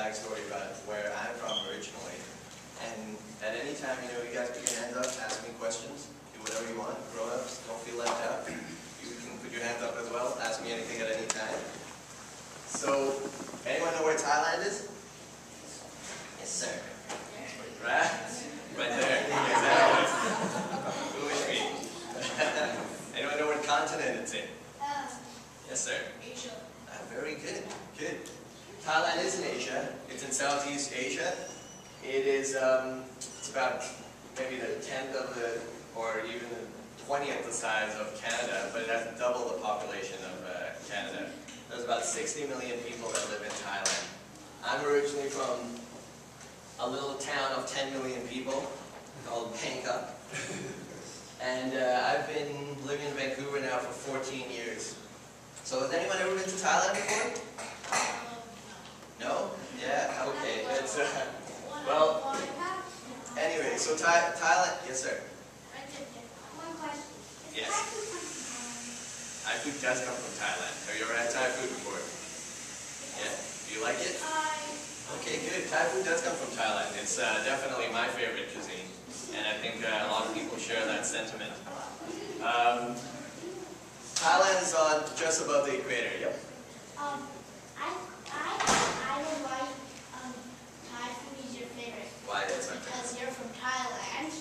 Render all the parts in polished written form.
backstory about where I'm from originally. And at any time, you guys put your hands up, ask me questions, do whatever you want. Grown-ups, don't feel left out. You can put your hands up as well, ask me anything at any time. So, anyone know where Thailand is? Yes, sir. Right? Right there. Exactly. Foolish me. Anyone know what continent it's in? Yes, sir. Asia. Very good. Good. Thailand is in Asia. It's in Southeast Asia. It is, it's about maybe the 10th of the, or even the 20th the size of Canada, but it has double the population of Canada. There's about 60 million people that live in Thailand. I'm originally from a little town of 10 million people called Akha. And I've been living in Vancouver now for 14 years. So has anyone ever been to Thailand before? No? Yeah, okay. It's, well, anyway, so Thailand, yes sir? One question. Yes. Thai food does come from Thailand. Have you ever had Thai food before? Yeah? Do you like it? Okay, good. Thai food does come from Thailand. It's definitely my favorite cuisine. And I think a lot of people share that sentiment. Thailand is on just above the equator. Yep. I don't like Thai food is your favorite. Why is that? Because you're from Thailand.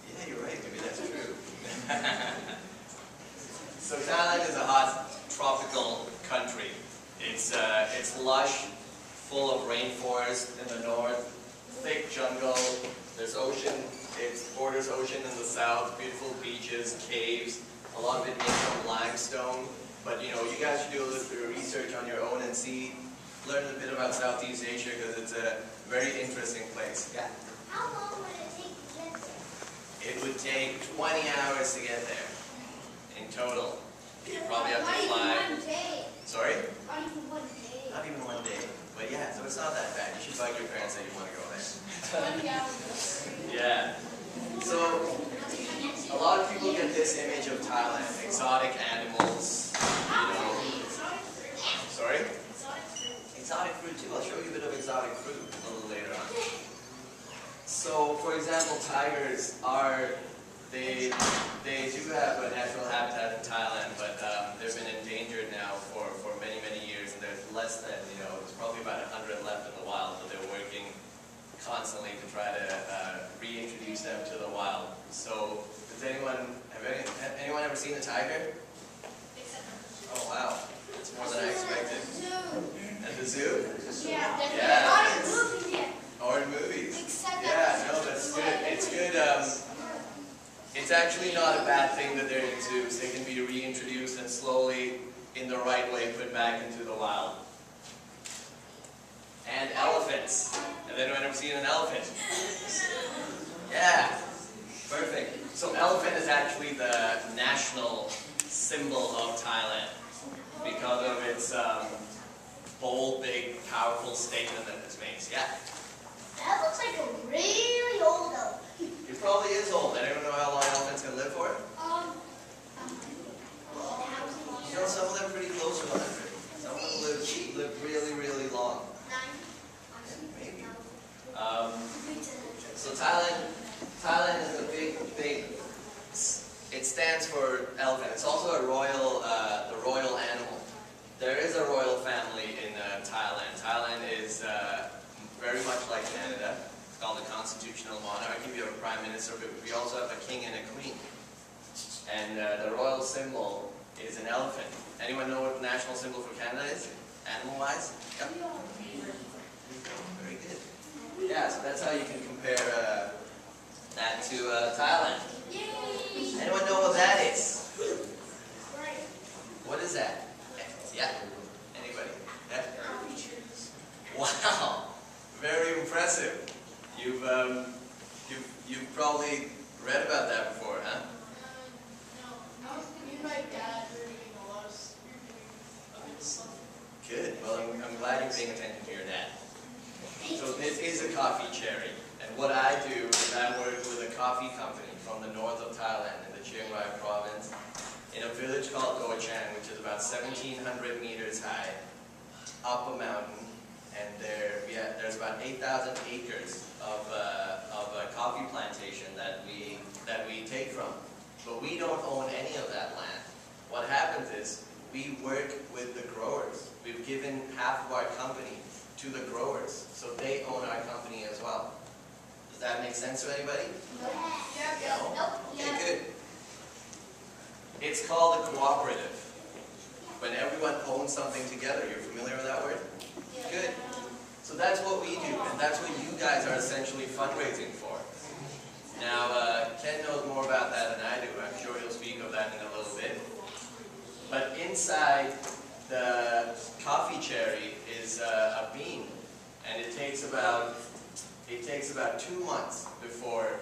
Yeah, you're right. Maybe that's true. So Thailand is a hot tropical country. It's lush, full of rainforest in the north, thick jungle. There's ocean. It borders ocean in the south. Beautiful beaches, caves. A lot of it made from limestone. But you guys should do a little bit of research on your own and learn a bit about Southeast Asia because it's a very interesting place. Yeah. How long would it take to get there? It would take 20 hours to get there in total. You probably have to fly. Not even 1 day. Sorry? Not even 1 day. Not even 1 day. But yeah, so it's not that bad. You should bug your parents that you want to go there. 20 hours. Yeah. So a lot of people get this image of Thailand, exotic animals, Sorry? Exotic fruit too. I'll show you a bit of exotic fruit a little later on. So, for example, tigers they do have a natural habitat in Thailand, but they've been endangered now for many, many years, and there's less than, there's probably about 100 left in the wild, but they're working constantly to try to reintroduce them to the wild. So, has anyone ever seen a tiger? Oh wow, that's more than I expected. At the zoo? Yeah. Yeah. Or in movies. Yeah, no, that's good. It's good. It's actually not a bad thing that they're in zoos. They can be reintroduced and slowly, in the right way, put back into the wild. And elephants. Have anyone ever seen an elephant? Yeah, perfect. So elephant is actually the national symbol of Thailand because of its bold, big, powerful statement that it makes. Yeah? That looks like a really old elephant. It probably is old. I don't know how long elephants can live for. Some of them pretty close to 100. Some of them live really, really long. Maybe. So Thailand is a big. It stands for elephant. It's also the royal animal. There is a royal family in Thailand. Thailand is very much like Canada. It's called a constitutional monarchy. We have a prime minister, but we also have a king and a queen. And the royal symbol is an elephant. Anyone know what the national symbol for Canada is? Animal-wise? Yep. Very good. Yeah, so that's how you can compare that to Thailand. Anyone know what that is? What is that? Yeah? Anybody? Yeah? Wow! Very impressive. You've probably read about that before, huh? No. Me and my dad were doing a lot of stuff. Good. Well, I'm glad you're paying attention to your dad. So this is a coffee cherry. And what I do is I work with a coffee company from the north of Thailand in the Chiang Rai province in a village called Doi Chaang, which is about 1,700 meters high, up a mountain. And they're there's about 8,000 acres of coffee plantation that we take from. But we don't own any of that land. What happens is we work with the growers. We've given half of our company to the growers, so they own our company as well. Does that make sense to anybody? Yeah. No? Okay, good. It's called a cooperative. When everyone owns something together. You're familiar with that word? Good. So that's what we do, and that's what you guys are essentially fundraising for. Now, Ken knows more about that than I do. I'm sure he'll speak of that in a little bit. But inside the coffee cherry is a bean, and it takes about 2 months before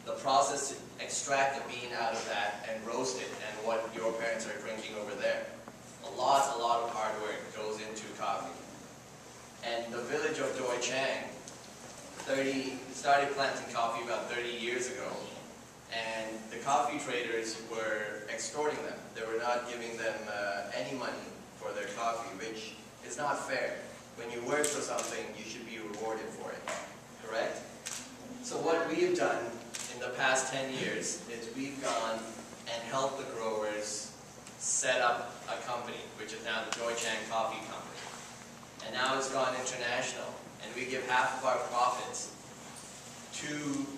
the process to extract the bean out of that and roast it, and what your parents are drinking over there. A lot of hard work goes into coffee. And the village of Doi Chaang started planting coffee about 30 years ago, and the coffee traders were extorting them. They were not giving them any money for their coffee, which is not fair. When you work for something, you should be rewarded for it, correct? So what we have done in the past 10 years is we've gone and helped the growers set up a company, which is now the Doi Chaang Coffee Company. And now it's gone international, and we give half of our profits to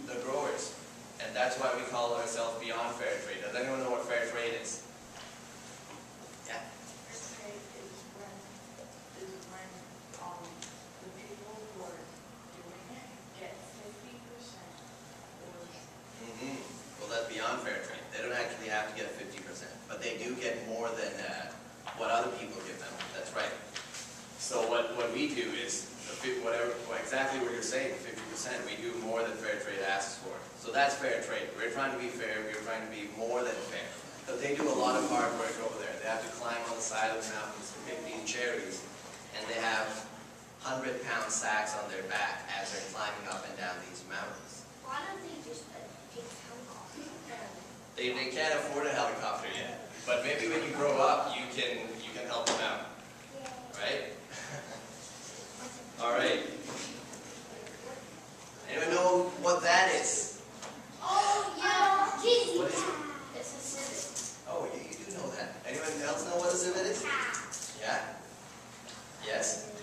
the growers. And that's why we call ourselves Beyond Fair Trade. Does anyone know what fair trade is? Yeah? Fair trade is when the people who are doing it get 50% or... Well, that's beyond fair trade. They don't actually have to get 50%, but they do get more than what other people give them. That's right. So what we do is, exactly what you're saying, 50%, we do more than fair trade asks for. So that's fair trade. We're trying to be fair, we're trying to be more than fair. But they do a lot of hard work over there. They have to climb on the side of the mountains to pick these cherries, and they have 100-pound sacks on their back as they're climbing up and down these mountains. Why don't they just take a helicopter? They can't afford a helicopter yet, but maybe when you grow up, you can help them out, right? All right. Anyone know what that is? Oh, yeah. What is it? It's a civet. Oh, you do know that. Anyone else know what a civet is? Yeah? Yes?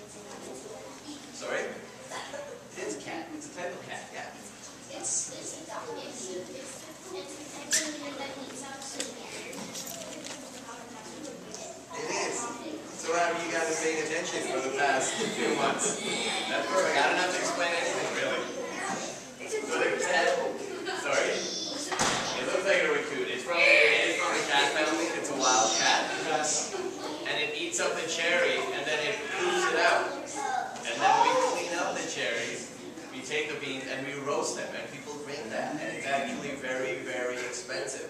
Sorry? It is a cat. It's a type of cat, yeah. It's a duck. It's a type of animal that eats out It is. So have you guys been paying attention for the past few months? That's perfect. I don't have to explain anything, really. So the cat, sorry? It looks like a raccoon. It is from the cat family. It's a wild cat. And it eats up the cherry, and then it poops it out. And then we clean up the cherries, we take the beans, and we roast them, and people drink that. And it's actually very, very expensive.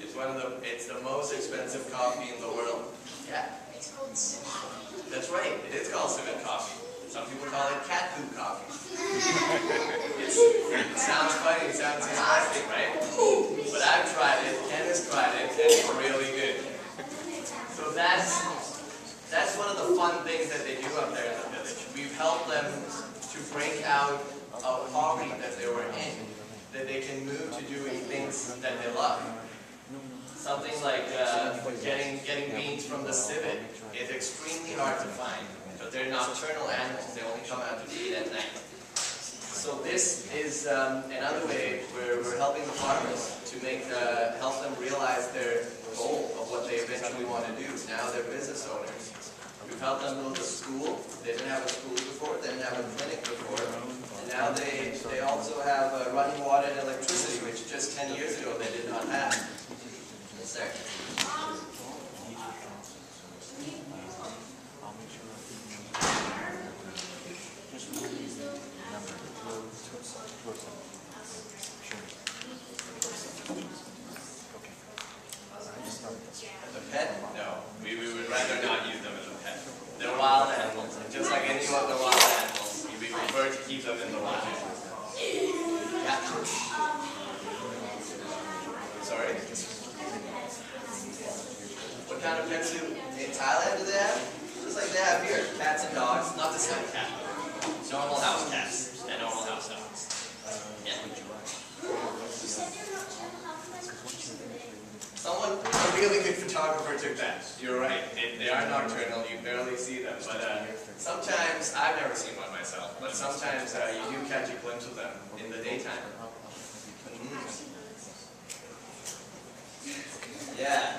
It's the most expensive coffee in the world. Yeah? It's called civet. That's right. It is called civet coffee. Some people call it cat food coffee. It sounds funny. It sounds disgusting, right? But I've tried it. Ken has tried it, and it's really good. So that's one of the fun things that they do up there in the village. We've helped them to break out of poverty that they were in, that they can move to doing things that they love. Something like getting beans from the civet is extremely hard to find, but they're nocturnal animals. They only come out to feed at night. So this is another way where we're helping the farmers to help them realize their goal of what they eventually want to do. Now they're business owners. We've helped them build a school. They didn't have a school before. They didn't have a clinic before. And now they also have running water and electricity, which just 10 years ago they did not have. Yes, sir. As a pet? No. We would rather not use them as a pet. They're wild animals. And just like any other wild animals, we prefer to keep them in the wild. Yeah. Sorry? What kind of pets in Thailand do they have? Just like they have here. Cats and dogs. Not this kind of cat. Normal house cat. really good photographer took that. You're right. They are nocturnal. You barely see them. But sometimes, I've never seen one myself, but sometimes you do catch a glimpse of them in the daytime. Yeah.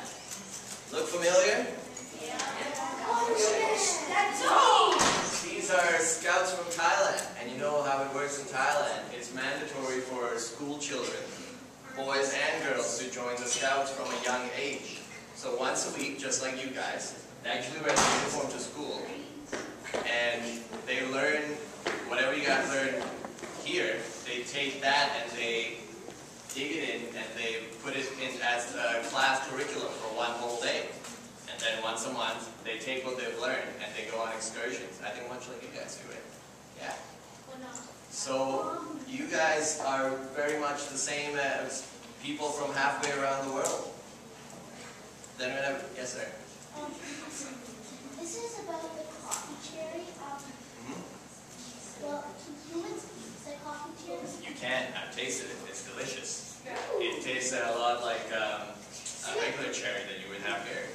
Look familiar? These are scouts from Thailand, and you know how it works in Thailand. It's mandatory for school children, boys and girls, to join the scouts from a young age. So once a week, just like you guys, they actually wear the uniform to school, and they learn whatever you guys learn here. They take that and they dig it in and they put it in as a class curriculum for one whole day. And then once a month, they take what they've learned and they go on excursions. I think much like you guys do it. Yeah. So you guys are very much the same as people from halfway around the world. Then whenever, yes sir. This is about the coffee cherry. Well, can humans eat the coffee cherry? You can. I've tasted it. It's delicious. It tastes a lot like a regular cherry that you would have here.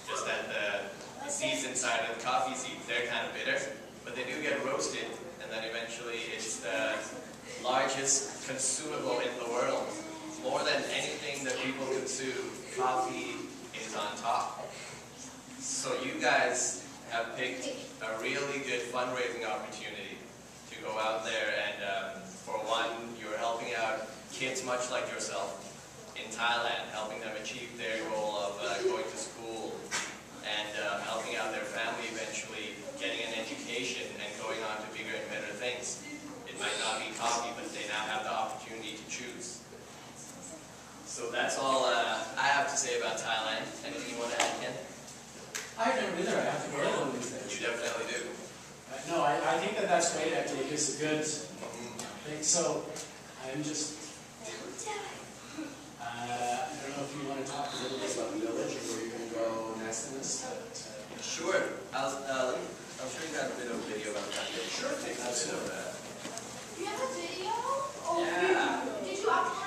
Just that the seeds inside of the coffee seeds, they're kind of bitter, but they do get roasted, and then eventually it's the largest consumable in the world. More than anything that people consume, coffee is on top. So you guys have picked a really good fundraising opportunity to go out there and for one, you're helping out kids much like yourself in Thailand, helping them achieve their goal of going to school and helping out their family eventually, getting an education and going on to bigger and better things. It might not be coffee, but they now have the opportunity to choose. So that's all I have to say about Thailand. Anything you want to add, Ken? I've never been there. I have to go there one of these days. You definitely do. No, I think that's great. I think it's a good thing. So I'm just, I don't know if you want to talk a little bit about the village or where you're going to go next in this. Sure. I'll show you guys a bit of a video about that. Sure. Take a bit of that. Do you have a video? Oh, Yeah. did you upload